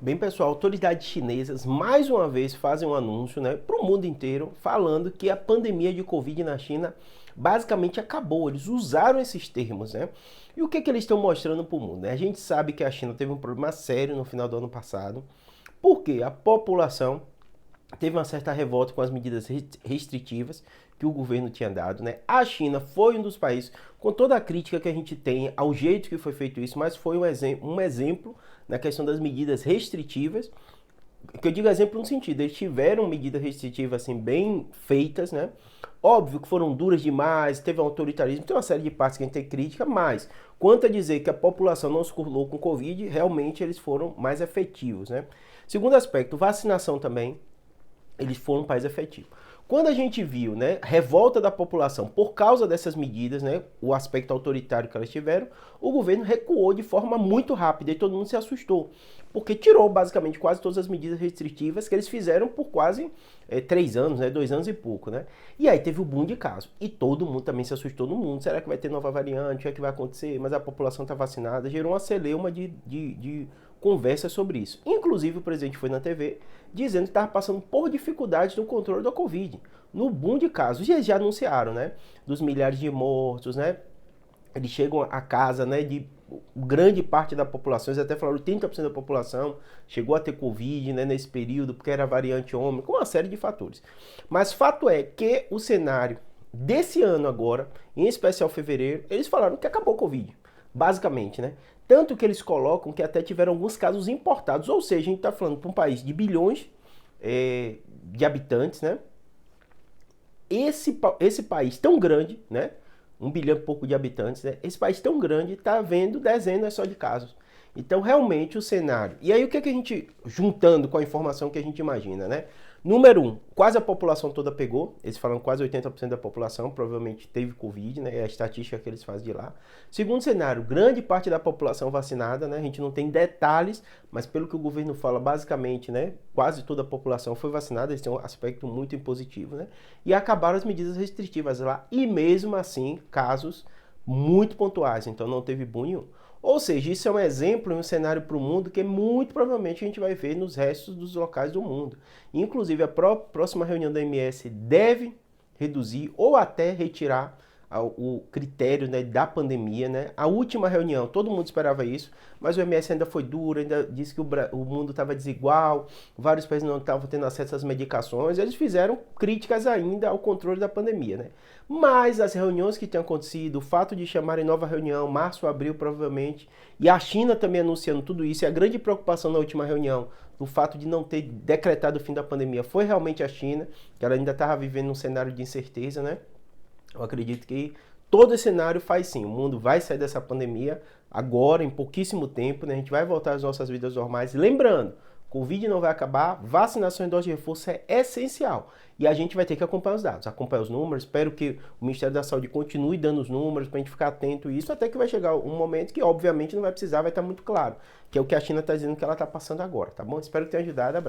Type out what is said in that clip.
Bem, pessoal, autoridades chinesas mais uma vez fazem um anúncio, para o mundo inteiro, falando que a pandemia de Covid na China basicamente acabou. Eles usaram esses termos, né? E o que eles estão mostrando para o mundo? Né? A gente sabe que a China teve um problema sério no final do ano passado, porque a população teve uma certa revolta com as medidas restritivas que o governo tinha dado, né? A China foi um dos países, com toda a crítica que a gente tem ao jeito que foi feito isso, mas foi um exemplo na questão das medidas restritivas, que eu digo exemplo no sentido, eles tiveram medidas restritivas assim bem feitas, né? Óbvio que foram duras demais, teve um autoritarismo, tem uma série de partes que a gente tem crítica, mas quanto a dizer que a população não se curou com Covid, realmente eles foram mais efetivos, né? Segundo aspecto, vacinação também, eles foram um país efetivo. Quando a gente viu, né, revolta da população por causa dessas medidas, né, o aspecto autoritário que elas tiveram, o governo recuou de forma muito rápida e todo mundo se assustou, porque tirou basicamente quase todas as medidas restritivas que eles fizeram por quase 3 anos, né, 2 anos e pouco, né? E aí teve o boom de casos e todo mundo também se assustou no mundo. Será que vai ter nova variante? O que é que vai acontecer? Mas a população está vacinada, gerou uma celeuma de conversa sobre isso. Inclusive o presidente foi na TV dizendo que estava passando por dificuldades no controle da Covid. No boom de casos, e eles já anunciaram, né? Dos milhares de mortos, né? Eles chegam a casa, né? De grande parte da população, eles até falaram 30% da população chegou a ter Covid, né? Nesse período, porque era variante Ômicron, com uma série de fatores. Mas fato é que o cenário desse ano agora, em especial fevereiro, eles falaram que acabou o Covid. Basicamente, né? Tanto que eles colocam que até tiveram alguns casos importados, ou seja, a gente está falando para um país de bilhões de habitantes, né? Esse país tão grande, né? 1 bilhão e pouco de habitantes, né? Esse país tão grande está vendo dezenas só de casos. Então, realmente, o cenário. E aí, o que a gente, juntando com a informação que a gente imagina, né? Número um, quase a população toda pegou. Eles falam quase 80% da população provavelmente teve Covid, né? É a estatística que eles fazem de lá. Segundo cenário, grande parte da população vacinada, né? A gente não tem detalhes, mas pelo que o governo fala, basicamente, né? Quase toda a população foi vacinada. Eles têm um aspecto muito positivo, né? E acabaram as medidas restritivas lá. E mesmo assim, casos muito pontuais. Então, não teve boom nenhum. Ou seja, isso é um exemplo e um cenário para o mundo que muito provavelmente a gente vai ver nos restos dos locais do mundo. Inclusive, a próxima reunião da OMS deve reduzir ou até retirar o critério, né, da pandemia, né? A última reunião, todo mundo esperava isso, mas o OMS ainda foi duro, ainda disse que o mundo estava desigual, vários países não estavam tendo acesso às medicações, eles fizeram críticas ainda ao controle da pandemia, né? Mas as reuniões que tinham acontecido, o fato de chamarem nova reunião, março, abril provavelmente, e a China também anunciando tudo isso, e a grande preocupação na última reunião, o fato de não ter decretado o fim da pandemia, foi realmente a China, que ela ainda estava vivendo um cenário de incerteza, né? Eu acredito que todo esse cenário faz sim. O mundo vai sair dessa pandemia agora, em pouquíssimo tempo, né? A gente vai voltar às nossas vidas normais. Lembrando, Covid não vai acabar, vacinação e dose de reforço é essencial. E a gente vai ter que acompanhar os dados, acompanhar os números. Espero que o Ministério da Saúde continue dando os números para a gente ficar atento a isso, até que vai chegar um momento que, obviamente, não vai precisar, vai estar muito claro, que é o que a China está dizendo que ela está passando agora, tá bom? Espero que tenha ajudado. Abraço.